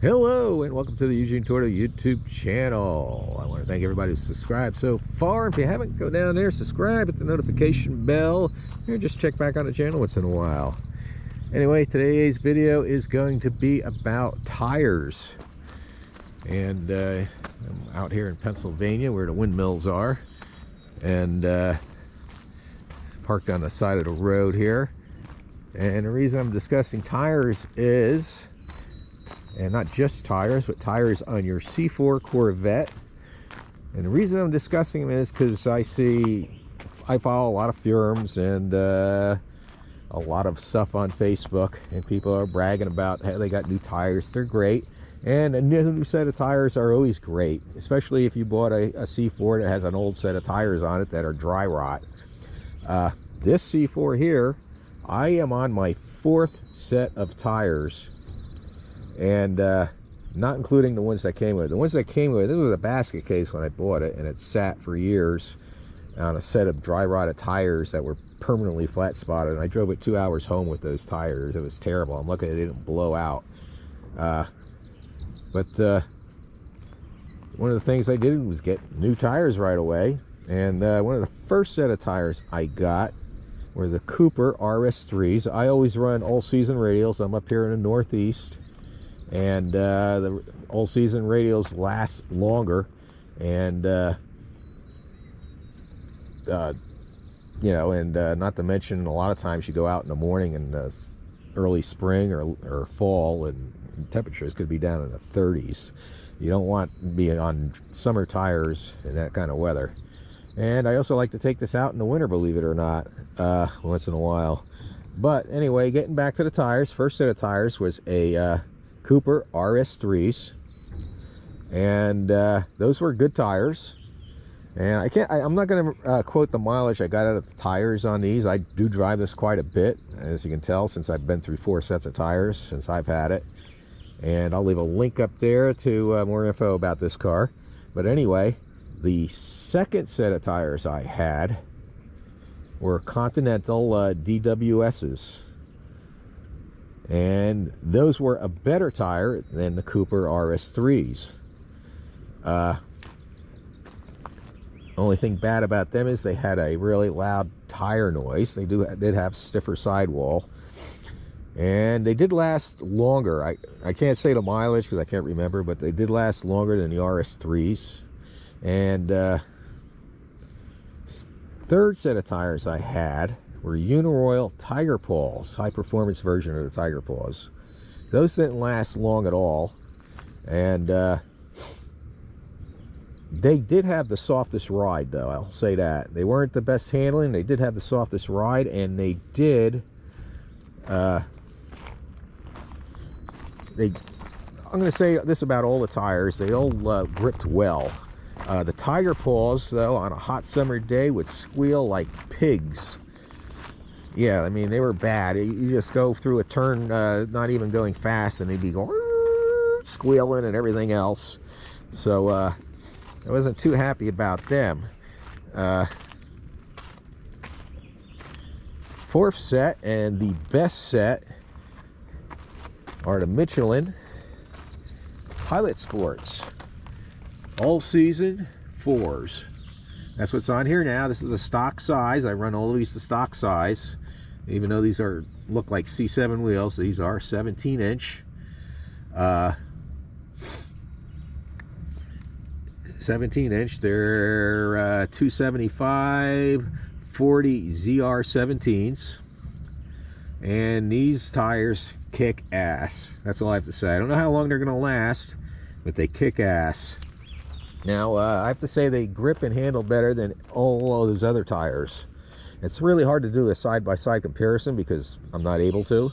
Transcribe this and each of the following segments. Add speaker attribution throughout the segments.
Speaker 1: Hello and welcome to the Eugene Torto YouTube channel. I want to thank everybody who's subscribed so far. If you haven't, go down there, subscribe, hit the notification bell, and just check back on the channel once in a while. Anyway, today's video is going to be about tires. And I'm out here in Pennsylvania where the windmills are, and parked on the side of the road here. And the reason I'm discussing tires is, and not just tires, but tires on your C4 Corvette. And the reason I'm discussing them is because I follow a lot of forums and a lot of stuff on Facebook, and people are bragging about how they got new tires. They're great, and a new set of tires are always great, especially if you bought a C4 that has an old set of tires on it that are dry rot. This C4 here, I am on my 4th set of tires, and not including the ones that came with it. The ones that came with it, this was a basket case when I bought it, and it sat for years on a set of dry rotted tires that were permanently flat spotted, and I drove it 2 hours home with those tires. It was terrible. I'm lucky they didn't blow out. But one of the things I did was get new tires right away, and one of the first set of tires I got were the Cooper RS3s. I always run all-season radials. I'm up here in the Northeast, and the all-season radials last longer, and you know, and not to mention, a lot of times you go out in the morning in early spring or fall, and temperatures could be down in the 30s. You don't want to be on summer tires in that kind of weather. And I also like to take this out in the winter, believe it or not, once in a while. But anyway, getting back to the tires, first set of tires was a Cooper RS3s, and those were good tires. And I'm not going to quote the mileage I got out of the tires on these. I do drive this quite a bit, as you can tell, since I've been through 4 sets of tires since I've had it. And I'll leave a link up there to more info about this car. But anyway, the second set of tires I had were Continental DWSs. And those were a better tire than the Cooper RS3s. Only thing bad about them is they had a really loud tire noise. They did have stiffer sidewall, and they did last longer. I can't say the mileage because I can't remember, but they did last longer than the RS3s. And third set of tires I had were Uniroyal Tiger Paws, high performance version of the Tiger Paws. Those didn't last long at all, and they did have the softest ride, though. I'll say that. They weren't the best handling. They did have the softest ride, and they did I'm going to say this about all the tires: they all gripped well. The Tiger Paws, though, on a hot summer day would squeal like pigs. Yeah, I mean, they were bad. You just go through a turn, not even going fast, and they'd be going squealing and everything else. So I wasn't too happy about them. Fourth set, and the best set, are the Michelin Pilot Sports all-season 4s. That's what's on here now. This is the stock size. I run all of these to stock size, even though these look like C7 wheels. These are 17-inch. 17-inch. They're 275 40 ZR17s, and these tires kick ass. That's all I have to say. I don't know how long they're going to last, but they kick ass. Now, I have to say they grip and handle better than all of those other tires. It's really hard to do a side-by-side comparison because I'm not able to.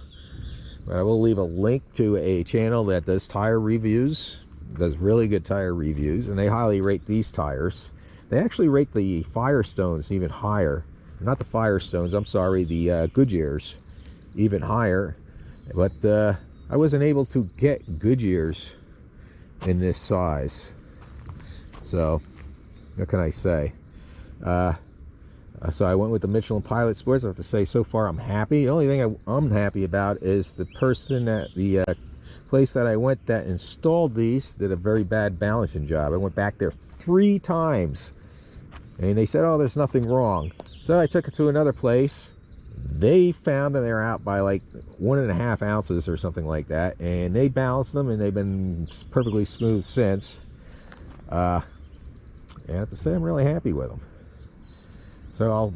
Speaker 1: But I will leave a link to a channel that does tire reviews, does really good tire reviews, and they highly rate these tires. They actually rate the Firestones even higher. Not the Firestones, I'm sorry, the Goodyears even higher. But I wasn't able to get Goodyears in this size. So, what can I say? So I went with the Michelin Pilot Sports. I have to say, so far I'm happy. The only thing I'm happy about is the person at the place that I went that installed these did a very bad balancing job. I went back there 3 times and they said, oh, there's nothing wrong. So I took it to another place. They found that they're out by like 1.5 ounces or something like that, and they balanced them and they've been perfectly smooth since. And I have to say I'm really happy with them. So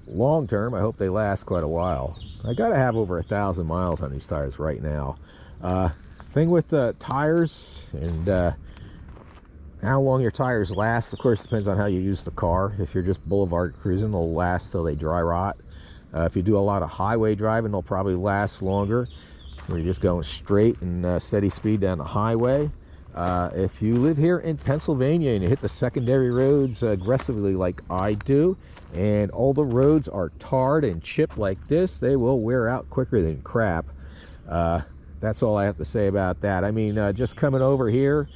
Speaker 1: long term, I hope they last quite a while. I gotta have over 1,000 miles on these tires right now. Thing with tires and how long your tires last, of course, depends on how you use the car. If you're just boulevard cruising, they'll last till they dry rot. If you do a lot of highway driving, they'll probably last longer, where you're just going straight and steady speed down the highway. If you live here in Pennsylvania and you hit the secondary roads aggressively like I do, and all the roads are tarred and chipped like this, they will wear out quicker than crap. That's all I have to say about that. I mean, just coming over here,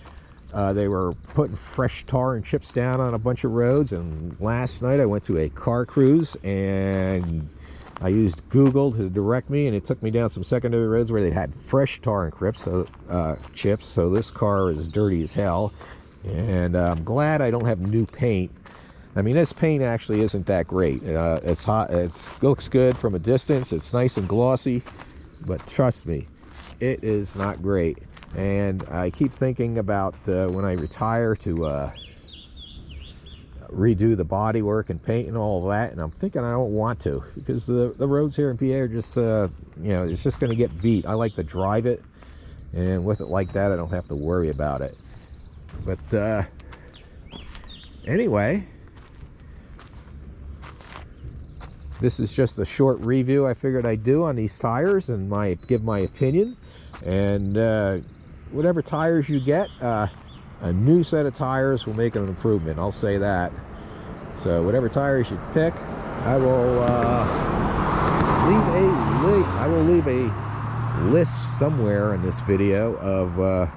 Speaker 1: they were putting fresh tar and chips down on a bunch of roads, and last night I went to a car cruise and I used Google to direct me, and it took me down some secondary roads where they had fresh tar and chips, so this car is dirty as hell. And I'm glad I don't have new paint. I mean, this paint actually isn't that great. It's hot, it looks good from a distance, it's nice and glossy, but trust me, it is not great. And I keep thinking about when I retire to redo the body work and paint and all of that, and I'm thinking I don't want to, because the roads here in PA are just you know, it's just going to get beat. I like to drive it, and with it like that I don't have to worry about it. But anyway, this is just a short review I figured I'd do on these tires and give my opinion. And whatever tires you get, a new set of tires will make an improvement, I'll say that. So whatever tires you pick, I will leave a list somewhere in this video of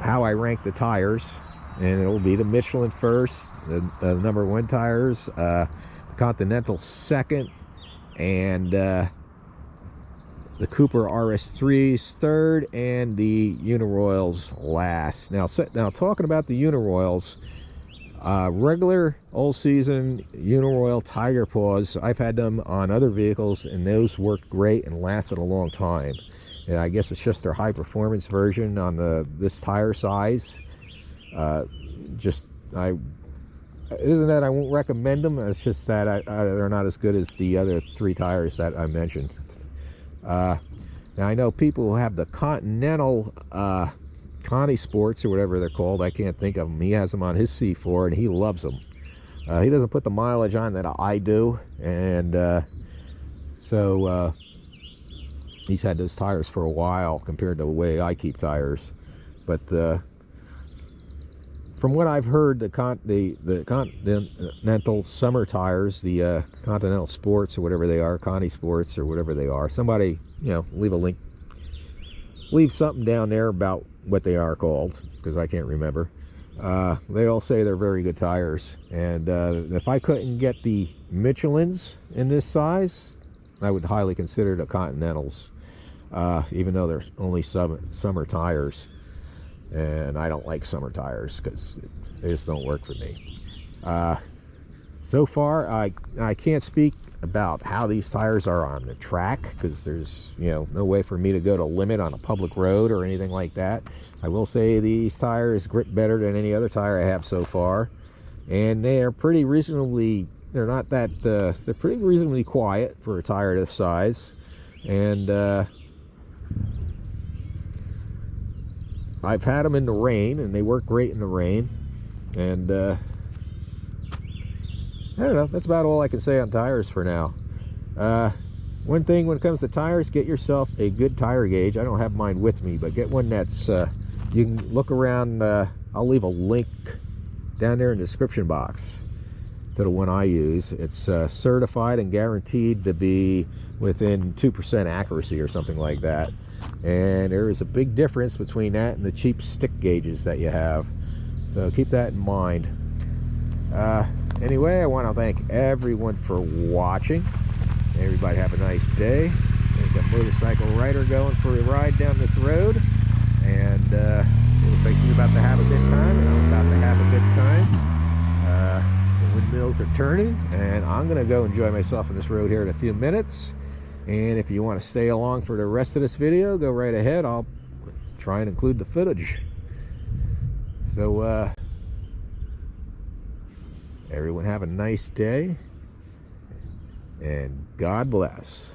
Speaker 1: how I rank the tires, and it will be the Michelin first, the #1 tires, Continental second, and the Cooper RS3s third, and the Uniroyals last. Now talking about the Uniroyals, regular old season Uniroyal Tiger Paws, I've had them on other vehicles and those worked great and lasted a long time. And I guess it's just their high performance version on this tire size. It isn't that I won't recommend them, it's just that they're not as good as the other 3 tires that I mentioned. Now I know people who have the Continental Conti Sports or whatever they're called. I can't think of them. He has them on his C4 and he loves them. He doesn't put the mileage on that I do, and so he's had those tires for a while compared to the way I keep tires. But from what I've heard, the Continental summer tires, the Continental Sports or whatever they are, Conti Sports or whatever they are, somebody, you know, leave a link, leave something down there about what they are called, because I can't remember. They all say they're very good tires, and if I couldn't get the Michelins in this size, I would highly consider the Continentals, even though they're only summer tires. And I don't like summer tires because they just don't work for me. So far, I can't speak about how these tires are on the track, because there's, you know, no way for me to go to limit on a public road or anything like that. I will say these tires grip better than any other tire I have so far, and they are pretty reasonably, they're pretty reasonably quiet for a tire this size. And I've had them in the rain, and they work great in the rain. And I don't know, that's about all I can say on tires for now. One thing when it comes to tires, get yourself a good tire gauge. I don't have mine with me, but get one that's, you can look around. I'll leave a link down there in the description box to the one I use. It's certified and guaranteed to be within 2% accuracy or something like that. And there is a big difference between that and the cheap stick gauges that you have, so keep that in mind. Anyway, I want to thank everyone for watching. Everybody have a nice day. There's a motorcycle rider going for a ride down this road, and it looks like he's about to have a good time, and I'm about to have a good time. The windmills are turning, and I'm going to go enjoy myself on this road here in a few minutes. And if you want to stay along for the rest of this video, go right ahead. I'll try and include the footage. So everyone have a nice day, and God bless.